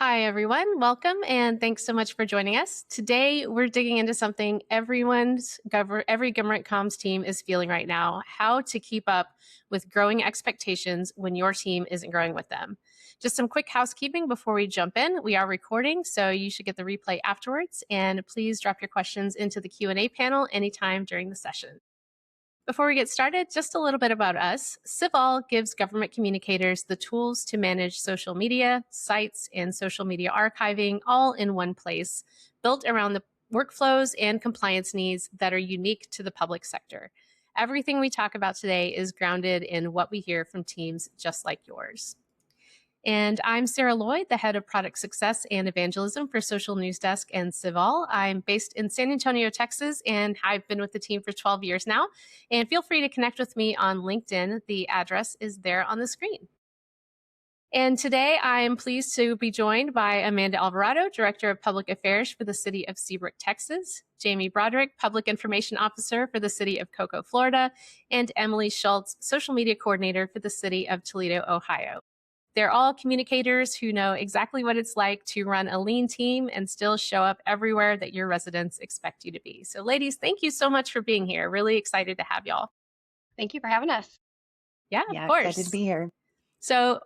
Hi, everyone. Welcome, and thanks so much for joining us. Today, we're digging into something every government comms team is feeling right now: how to keep up with growing expectations when your team isn't growing with them. Just some quick housekeeping before we jump in. We are recording, so you should get the replay afterwards. And please drop your questions into the Q&A panel anytime during the session. Before we get started, just a little bit about us. CivAll gives government communicators the tools to manage social media, sites, and social media archiving all in one place, built around the workflows and compliance needs that are unique to the public sector. Everything we talk about today is grounded in what we hear from teams just like yours. And I'm Sarah Lloyd, the head of product success and evangelism for Social News Desk and CivAll. I'm based in San Antonio, Texas, and I've been with the team for 12 years now. And feel free to connect with me on LinkedIn. The address is there on the screen. And today I'm pleased to be joined by Amanda Alvarado, Director of Public Affairs for the City of Seabrook, Texas, Jamie Broderick, Public Information Officer for the City of Cocoa, Florida, and Emily Schultz, Social Media Coordinator for the City of Toledo, Ohio. They're all communicators who know exactly what it's like to run a lean team and still show up everywhere that your residents expect you to be. So ladies, thank you so much for being here. Really excited to have y'all. Thank you for having us. Yeah, Yeah, of course. excited to be here. So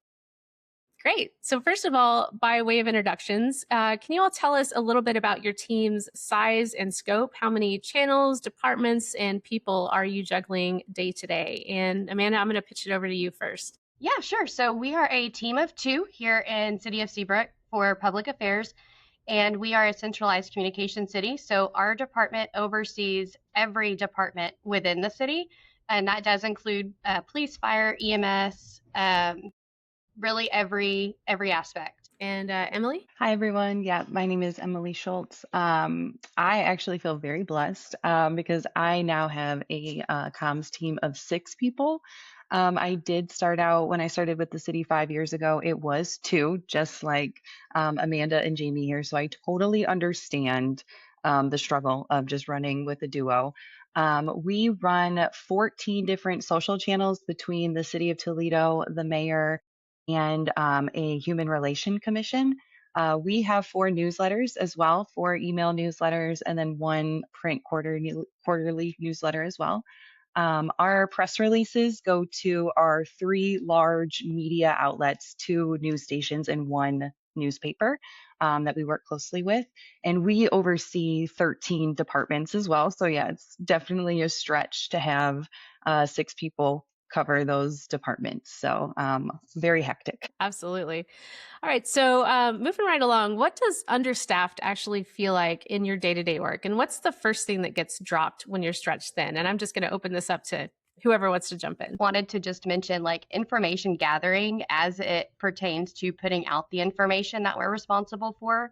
great. So first of all, by way of introductions, can you all tell us a little bit about your team's size and scope? How many channels, departments, and people are you juggling day to day? And Amanda, I'm going to pitch it over to you first. Yeah, sure. So we are a team of 2 here in City of Seabrook for public affairs, and we are a centralized communication city. So our department oversees every department within the city, and that does include police, fire, EMS, really every aspect. And Emily? Hi, everyone. Yeah, my name is Emily Schultz. I actually feel very blessed because I now have a comms team of 6 people. I did start out when I started with the city 5 years ago, it was 2, just like Amanda and Jamie here. So I totally understand the struggle of just running with a duo. We run 14 different social channels between the city of Toledo, the mayor, and a human relation commission. We have 4 newsletters as well, 4 email newsletters, and then 1 print quarterly newsletter as well. Our press releases go to our 3 large media outlets, 2 news stations, and 1 newspaper that we work closely with. And we oversee 13 departments as well. So, yeah, it's definitely a stretch to have 6 people cover those departments. So, very hectic. Absolutely. All right. So moving right along, what does understaffed actually feel like in your day-to-day work? And what's the first thing that gets dropped when you're stretched thin? And I'm just going to open this up to whoever wants to jump in. Wanted to just mention information gathering as it pertains to putting out the information that we're responsible for.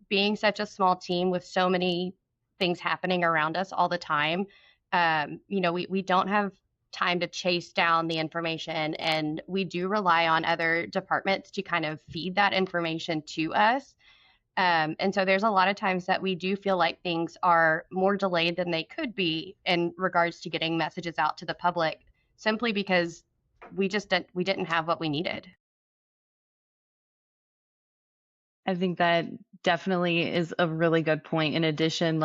Being such a small team with so many things happening around us all the time, we don't have time to chase down the information, and we do rely on other departments to kind of feed that information to us. And so there's a lot of times that we do feel like things are more delayed than they could be in regards to getting messages out to the public, simply because we didn't have what we needed. I think that definitely is a really good point. In addition,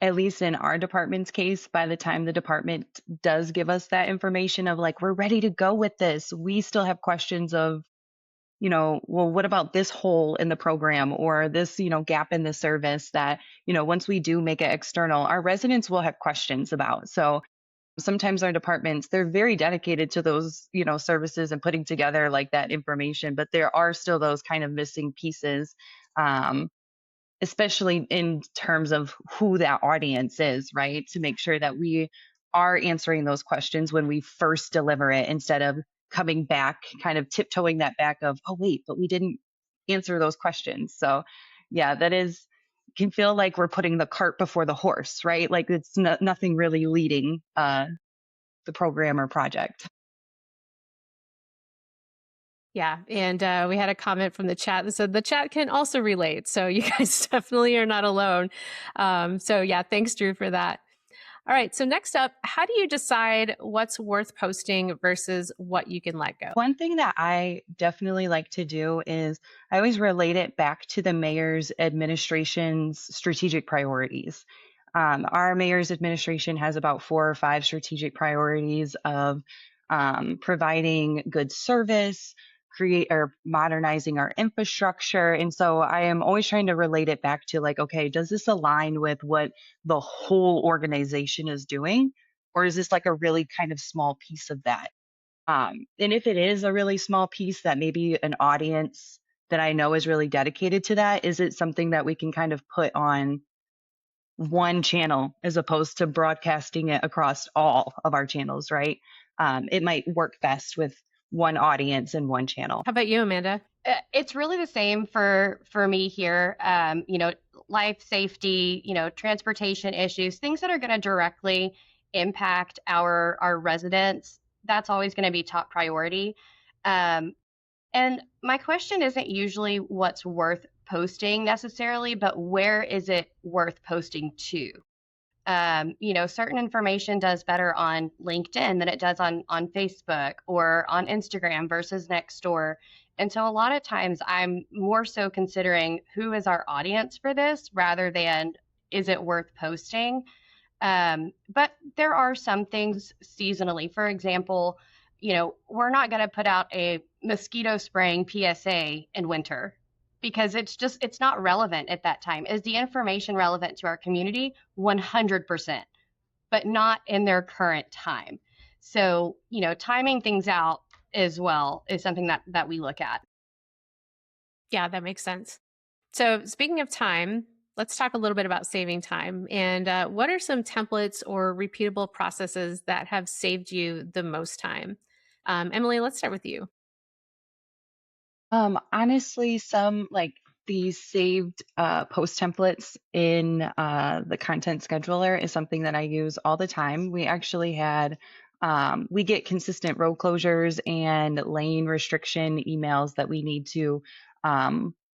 at least in our department's case, by the time the department does give us that information of we're ready to go with this, we still have questions of, well, what about this hole in the program or this, gap in the service that, once we do make it external, our residents will have questions about. So sometimes our departments, they're very dedicated to those, services and putting together that information, but there are still those kind of missing pieces. Especially in terms of who that audience is, right? To make sure that we are answering those questions when we first deliver it instead of coming back, kind of tiptoeing that back of, oh, wait, but we didn't answer those questions. So, yeah, can feel like we're putting the cart before the horse, right? Like it's nothing really leading the program or project. Yeah. And we had a comment from the chat that said the chat can also relate. So you guys definitely are not alone. So yeah, thanks, Drew, for that. All right. So next up, how do you decide what's worth posting versus what you can let go? One thing that I definitely like to do is I always relate it back to the mayor's administration's strategic priorities. Our mayor's administration has about 4 or 5 strategic priorities of providing good service, create or modernizing our infrastructure. And so I am always trying to relate it back to like, okay, does this align with what the whole organization is doing? Or is this like a really kind of small piece of that? And if it is a really small piece that maybe an audience that I know is really dedicated to that, is it something that we can kind of put on one channel as opposed to broadcasting it across all of our channels, right? It might work best with one audience and one channel. How about you, Amanda? It's really the same for me here. Life safety, transportation issues, things that are going to directly impact our residents. That's always going to be top priority. Um, and my question isn't usually what's worth posting necessarily, but where is it worth posting to? Certain information does better on LinkedIn than it does on Facebook or on Instagram versus Nextdoor. And so a lot of times I'm more so considering who is our audience for this rather than is it worth posting. But there are some things seasonally. For example, we're not going to put out a mosquito spraying PSA in winter because it's not relevant at that time. Is the information relevant to our community? 100%, but not in their current time. So, timing things out as well is something that we look at. Yeah, that makes sense. So, speaking of time, let's talk a little bit about saving time. And what are some templates or repeatable processes that have saved you the most time? Emily, let's start with you. Honestly, some like these saved post templates in the content scheduler is something that I use all the time. We actually had we get consistent road closures and lane restriction emails that we need to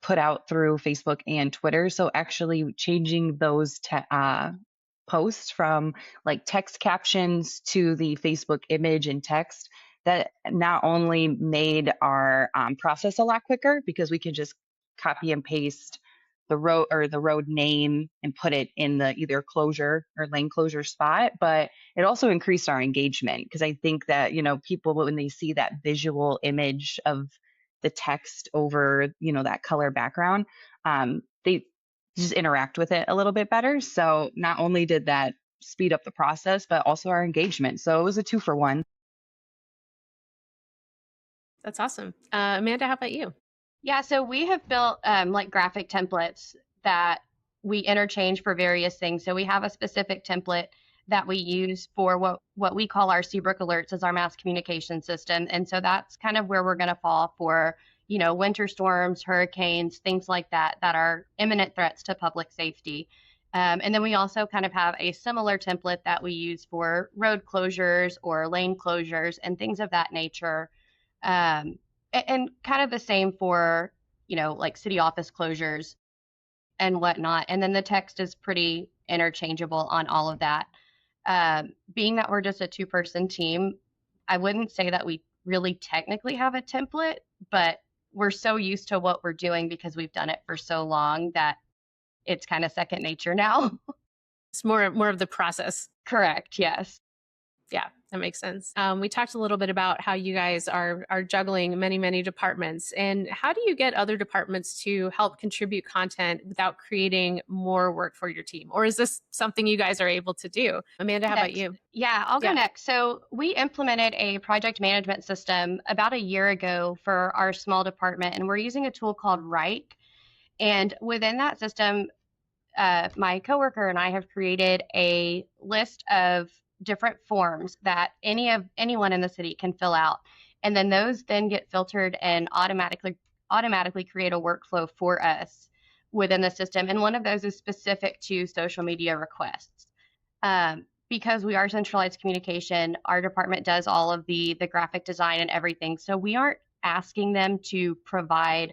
put out through Facebook and Twitter. So actually changing those posts from like text captions to the Facebook image and text, that not only made our process a lot quicker because we can just copy and paste the road or the road name and put it in the either closure or lane closure spot, but it also increased our engagement because I think that, people when they see that visual image of the text over, that color background, they just interact with it a little bit better. So not only did that speed up the process, but also our engagement. So it was a 2 for 1. That's awesome. Amanda, how about you? Yeah, so we have built like graphic templates that we interchange for various things. So we have a specific template that we use for what we call our Seabrook alerts as our mass communication system. And so that's kind of where we're going to fall for, winter storms, hurricanes, things like that that are imminent threats to public safety. And then we also kind of have a similar template that we use for road closures or lane closures and things of that nature. Um, and kind of the same for, like city office closures and whatnot. And then the text is pretty interchangeable on all of that. Being that we're just a two-person team, I wouldn't say that we really technically have a template, but we're so used to what we're doing because we've done it for so long that it's kind of second nature now. It's more of the process. Correct. Yes. Yeah, that makes sense. We talked a little bit about how you guys are juggling many departments, and how do you get other departments to help contribute content without creating more work for your team? Or is this something you guys are able to do? Amanda, how about Next. you? Yeah, I'll go Yeah. next. So we implemented a project management system about a year ago for our small department, and we're using a tool called Wrike. And within that system, my coworker and I have created a list of different forms that anyone in the city can fill out, and then those then get filtered and automatically create a workflow for us within the system. And one of those is specific to social media requests. Because we are centralized communication, our department does all of the graphic design and everything. So we aren't asking them to provide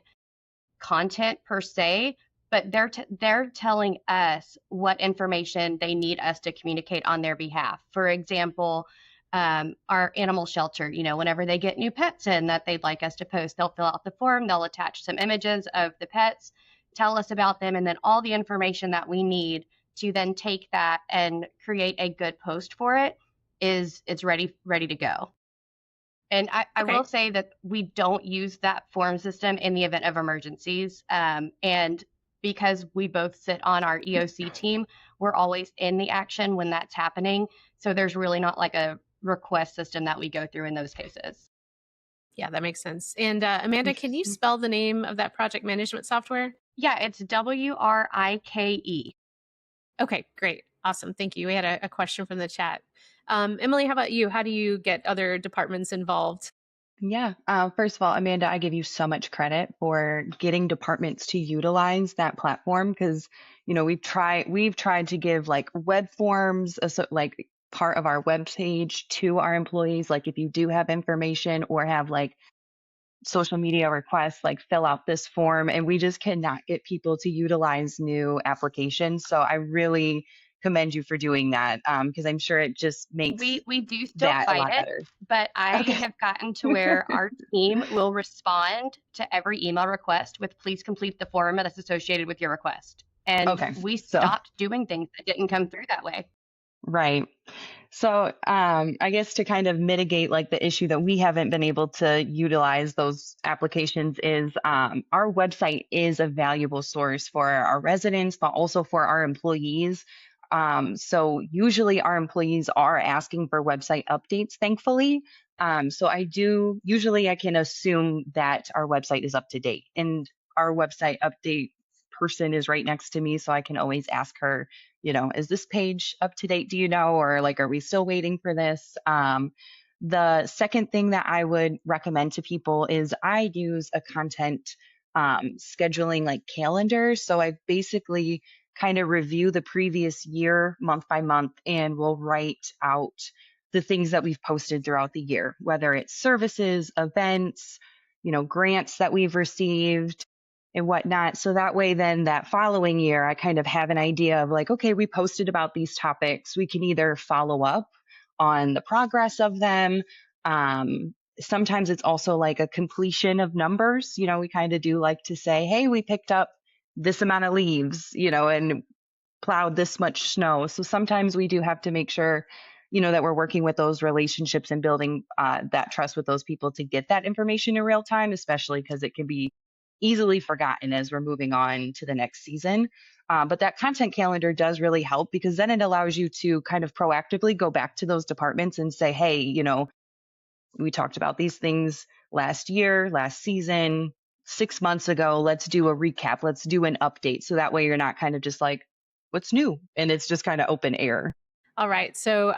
content per se, but they're telling us what information they need us to communicate on their behalf. For example, our animal shelter, whenever they get new pets in that they'd like us to post, they'll fill out the form, they'll attach some images of the pets, tell us about them, and then all the information that we need to then take that and create a good post for it is it's ready to go. And I will Okay. say that we don't use that form system in the event of emergencies. And because we both sit on our EOC team, we're always in the action when that's happening. So there's really not like a request system that we go through in those cases. Yeah, that makes sense. And Amanda, can you Interesting. spell the name of that project management software? Yeah, it's WRIKE. Okay, great. Awesome. Thank you. We had a question from the chat. Emily, how about you? How do you get other departments involved? Yeah. First of all, Amanda, I give you so much credit for getting departments to utilize that platform because, we've tried to give like web forms, so like part of our web page to our employees. Like if you do have information or have like social media requests, like fill out this form, and we just cannot get people to utilize new applications. So I really commend you for doing that because I'm sure it just makes We do still that a fight lot it, better. but I Okay. have gotten to where our team will respond to every email request with please complete the form that's associated with your request. And Okay. we So, stopped doing things that didn't come through that way. right. So, I guess to kind of mitigate like the issue that we haven't been able to utilize those applications is our website is a valuable source for our residents, but also for our employees. So usually our employees are asking for website updates, thankfully. So I can assume that our website is up to date and our website update person is right next to me. So I can always ask her, is this page up to date? Do you know? Or like, are we still waiting for this? The second thing that I would recommend to people is I use a content scheduling like calendar. So I basically kind of review the previous year month by month and we'll write out the things that we've posted throughout the year, whether it's services, events, grants that we've received and whatnot. So that way, then that following year, I kind of have an idea of like, okay, we posted about these topics. We can either follow up on the progress of them. Sometimes it's also like a completion of numbers. We kind of do like to say, hey, we picked up this amount of leaves, and plowed this much snow. So sometimes we do have to make sure, that we're working with those relationships and building that trust with those people to get that information in real time, especially because it can be easily forgotten as we're moving on to the next season. But that content calendar does really help because then it allows you to kind of proactively go back to those departments and say, hey, we talked about these things last year, last season, 6 months ago. Let's do a recap. Let's do an update. So that way you're not kind of just like, what's new? And it's just kind of open air. All right. So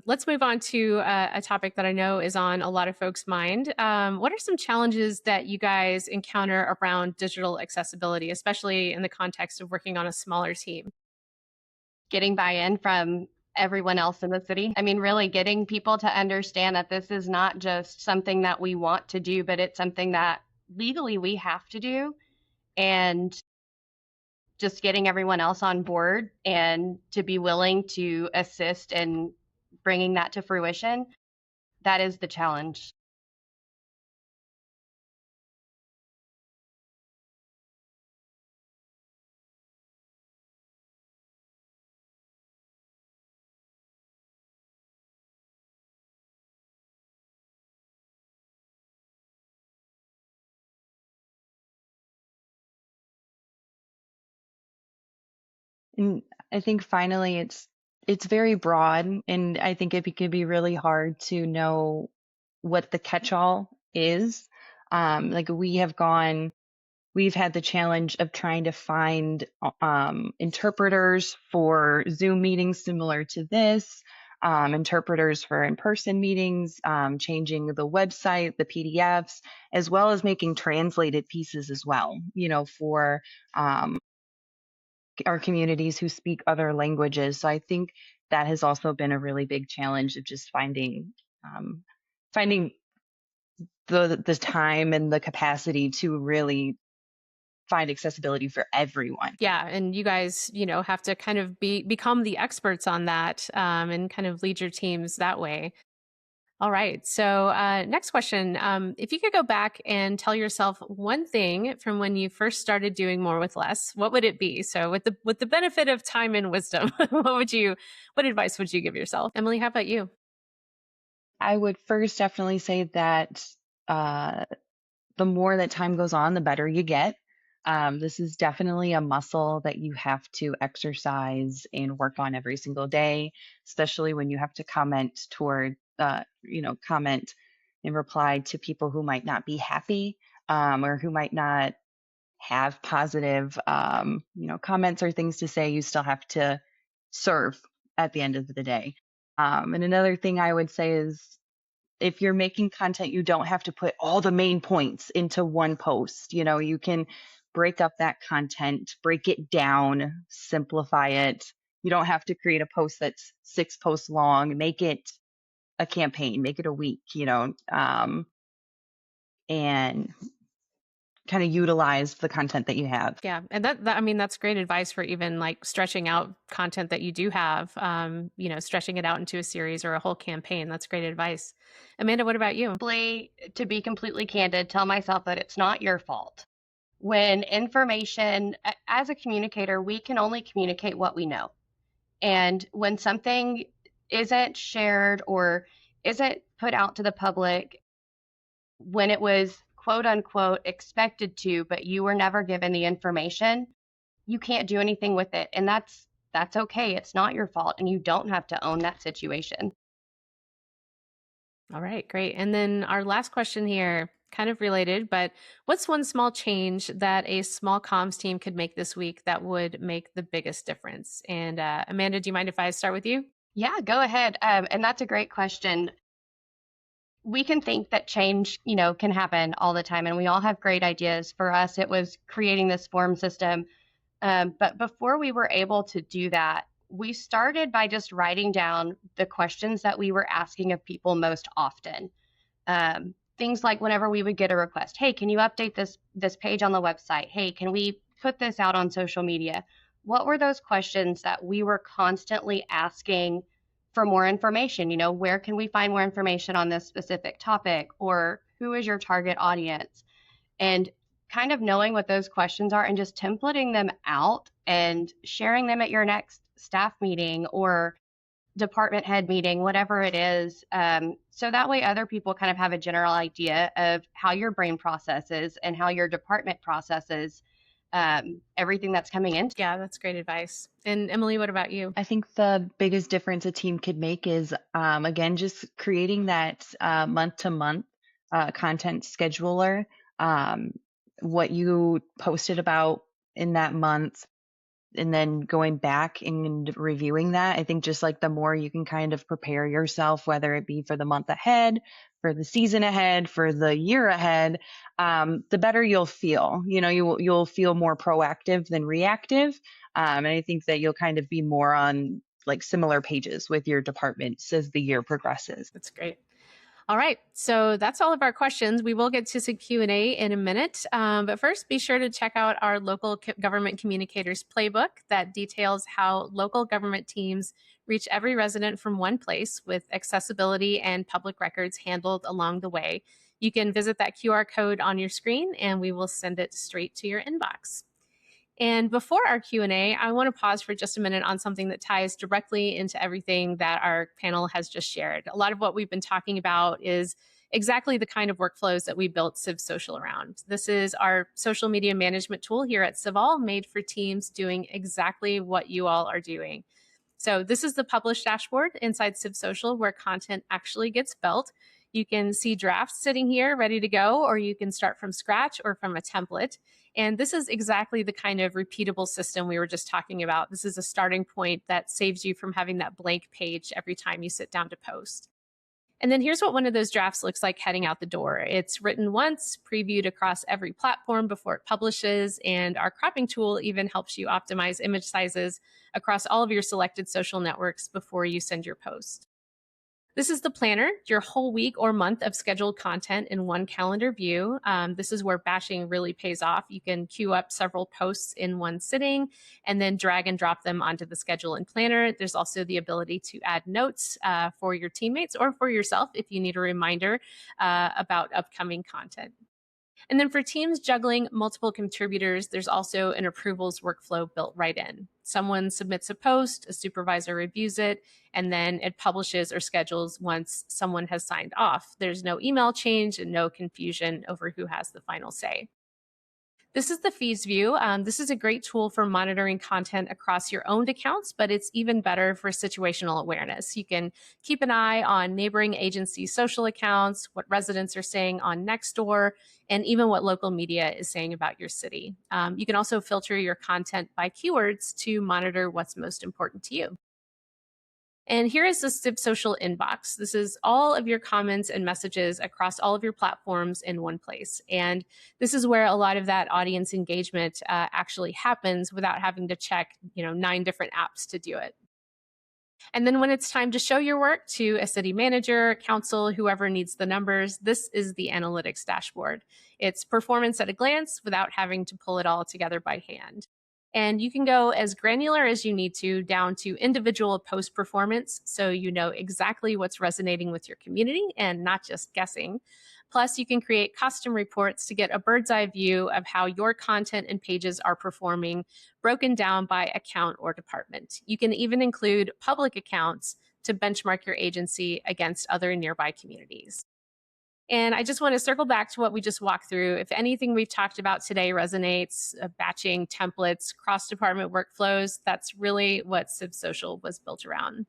let's move on to a topic that I know is on a lot of folks' mind. What are some challenges that you guys encounter around digital accessibility, especially in the context of working on a smaller team? Getting buy-in from everyone else in the city. I mean, really getting people to understand that this is not just something that we want to do, but it's something that legally we have to do. And just getting everyone else on board and to be willing to assist in bringing that to fruition, that is the challenge. And I think finally it's very broad and I think it can be really hard to know what the catch-all is. Like we've had the challenge of trying to find interpreters for Zoom meetings similar to this, interpreters for in-person meetings, changing the website, the PDFs, as well as making translated pieces as well, for um, our communities who speak other languages. So I think that has also been a really big challenge of just finding the time and the capacity to really find accessibility for everyone. Yeah, and you guys, have to kind of become the experts on that, and kind of lead your teams that way. All right. So, next question. If you could go back and tell yourself one thing from when you first started doing more with less, what would it be? So, with the benefit of time and wisdom, what advice would you give yourself? Emily, how about you? I would first definitely say that uh, the more that time goes on, the better you get. This is definitely a muscle that you have to exercise and work on every single day, especially when you have to comment and reply to people who might not be happy, or who might not have positive, comments or things to say. You still have to serve at the end of the day. And another thing I would say is, if you're making content, you don't have to put all the main points into one post. You can break up that content, break it down, simplify it. You don't have to create a post that's 6 posts long. Make it a campaign, make it a week, and kind of utilize the content that you have. Yeah, and I mean, that's great advice for even like stretching out content that you do have. Stretching it out into a series or a whole campaign. That's great advice. Amanda, what about you? To be completely candid, tell myself that it's not your fault. When information, as a communicator, we can only communicate what we know. And when something isn't shared or isn't put out to the public when it was quote unquote expected to, but you were never given the information, you can't do anything with it. And that's okay. It's not your fault and you don't have to own that situation. All right, great. And then our last question here, kind of related, but what's one small change that a small comms team could make this week that would make the biggest difference? And Amanda, do you mind if I start with you? Yeah, go ahead. And that's a great question. We can think that change, can happen all the time, and we all have great ideas. For us, it was creating this form system. But before we were able to do that, we started by just writing down the questions that we were asking of people most often. Things like whenever we would get a request, hey, can you update this page on the website? Hey, can we put this out on social media? What were those questions that we were constantly asking for more information? Where can we find more information on this specific topic? Or who is your target audience? And kind of knowing what those questions are and just templating them out and sharing them at your next staff meeting or department head meeting, whatever it is. So that way other people kind of have a general idea of how your brain processes and how your department processes everything that's coming in. Yeah, that's great advice. And Emily, what about you? I think the biggest difference a team could make is, again, just creating that month to month content scheduler. What you posted about in that month, and then going back and reviewing that. I think just like the more you can kind of prepare yourself, whether it be for the month ahead, for the season ahead, for the year ahead, the better you'll feel. You'll feel more proactive than reactive, and I think that you'll kind of be more on like similar pages with your departments as the year progresses. That's great. All right, so that's all of our questions. We will get to some Q&A in a minute, but first be sure to check out our local government communicators playbook that details how local government teams reach every resident from one place with accessibility and public records handled along the way. You can visit that QR code on your screen and we will send it straight to your inbox. And before our Q&A, I want to pause for just a minute on something that ties directly into everything that our panel has just shared. A lot of what we've been talking about is exactly the kind of workflows that we built CivSocial around. This is our social media management tool here at CivAll, made for teams doing exactly what you all are doing. So this is the published dashboard inside CivSocial where content actually gets built. You can see drafts sitting here ready to go, or you can start from scratch or from a template. And this is exactly the kind of repeatable system we were just talking about. This is a starting point that saves you from having that blank page every time you sit down to post. And then here's what one of those drafts looks like heading out the door. It's written once, previewed across every platform before it publishes, and our cropping tool even helps you optimize image sizes across all of your selected social networks before you send your post. This is the planner, your whole week or month of scheduled content in one calendar view. This is where batching really pays off. You can queue up several posts in one sitting and then drag and drop them onto the schedule and planner. There's also the ability to add notes for your teammates or for yourself if you need a reminder about upcoming content. And then for teams juggling multiple contributors, there's also an approvals workflow built right in. Someone submits a post, a supervisor reviews it, and then it publishes or schedules once someone has signed off. There's no email change and no confusion over who has the final say. This is the feeds view. This is a great tool for monitoring content across your owned accounts, but it's even better for situational awareness. You can keep an eye on neighboring agencies' social accounts, what residents are saying on Nextdoor, and even what local media is saying about your city. You can also filter your content by keywords to monitor what's most important to you. And here is the Civ Social inbox. This is all of your comments and messages across all of your platforms in one place. And this is where a lot of that audience engagement actually happens without having to check, 9 different apps to do it. And then when it's time to show your work to a city manager, council, whoever needs the numbers, this is the analytics dashboard. It's performance at a glance without having to pull it all together by hand. And you can go as granular as you need to down to individual post performance so you know exactly what's resonating with your community and not just guessing. Plus, you can create custom reports to get a bird's eye view of how your content and pages are performing, broken down by account or department. You can even include public accounts to benchmark your agency against other nearby communities. And I just want to circle back to what we just walked through. If anything we've talked about today resonates, batching, templates, cross department workflows, that's really what Civ Social was built around.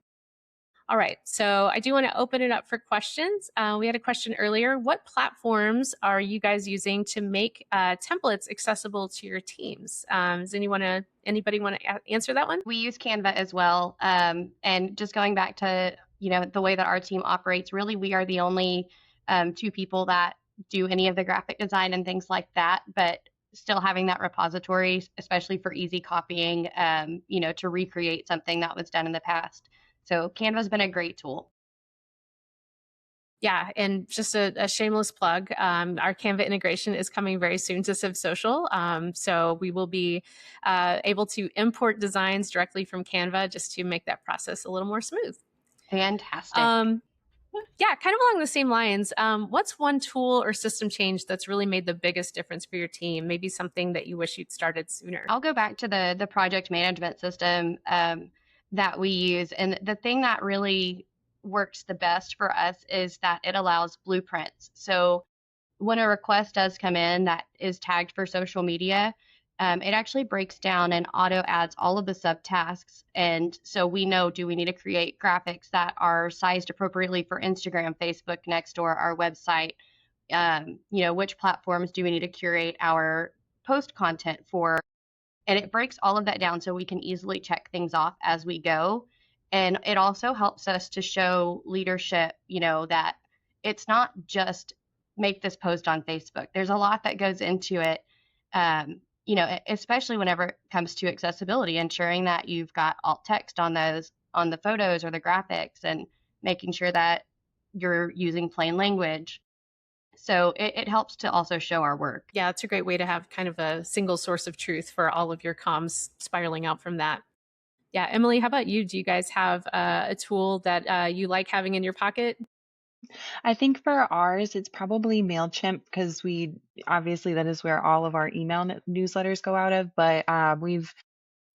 All right, so I do want to open it up for questions. We had a question earlier. What platforms are you guys using to make templates accessible to your teams? Does anybody want to answer that one? We use Canva as well. And just going back to, the way that our team operates, really, we are the only 2 people that do any of the graphic design and things like that, but still having that repository, especially for easy copying, to recreate something that was done in the past. So Canva's been a great tool. Yeah, and just a shameless plug. Our Canva integration is coming very soon to Civ Social. So we will be able to import designs directly from Canva just to make that process a little more smooth. Fantastic. Yeah, kind of along the same lines. What's one tool or system change that's really made the biggest difference for your team? Maybe something that you wish you'd started sooner. I'll go back to the project management system that we use. And the thing that really works the best for us is that it allows blueprints. So when a request does come in that is tagged for social media, it actually breaks down and auto adds all of the subtasks. And so we know, do we need to create graphics that are sized appropriately for Instagram, Facebook, Nextdoor, our website? Which platforms do we need to curate our post content for? And it breaks all of that down so we can easily check things off as we go. And it also helps us to show leadership, that it's not just make this post on Facebook. There's a lot that goes into it, especially whenever it comes to accessibility, ensuring that you've got alt text on the photos or the graphics, and making sure that you're using plain language. So it helps to also show our work. Yeah, it's a great way to have kind of a single source of truth for all of your comms spiraling out from that. Yeah, Emily, how about you? Do you guys have a tool that you like having in your pocket? I think for ours, it's probably MailChimp because obviously that is where all of our email newsletters go out of. But we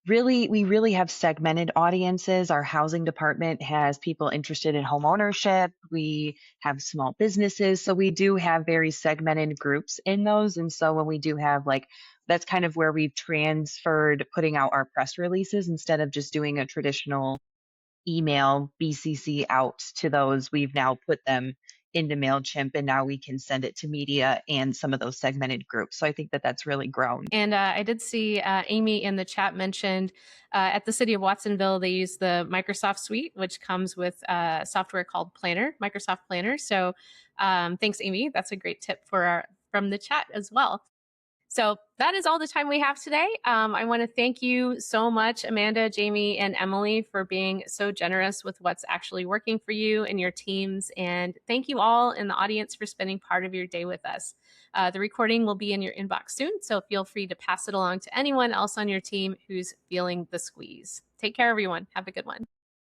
really have segmented audiences. Our housing department has people interested in home ownership. We have small businesses. So we do have very segmented groups in those. And so when we do have that's kind of where we've transferred putting out our press releases instead of just doing a traditional email BCC out to those. We've now put them into MailChimp, and now we can send it to media and some of those segmented groups. So I think that that's really grown. And I did see Amy in the chat mentioned at the city of Watsonville, they use the Microsoft Suite, which comes with software called Planner, Microsoft Planner. So thanks, Amy. That's a great tip from the chat as well. So that is all the time we have today. I want to thank you so much, Amanda, Jamie, and Emily, for being so generous with what's actually working for you and your teams. And thank you all in the audience for spending part of your day with us. The recording will be in your inbox soon, so feel free to pass it along to anyone else on your team who's feeling the squeeze. Take care, everyone. Have a good one.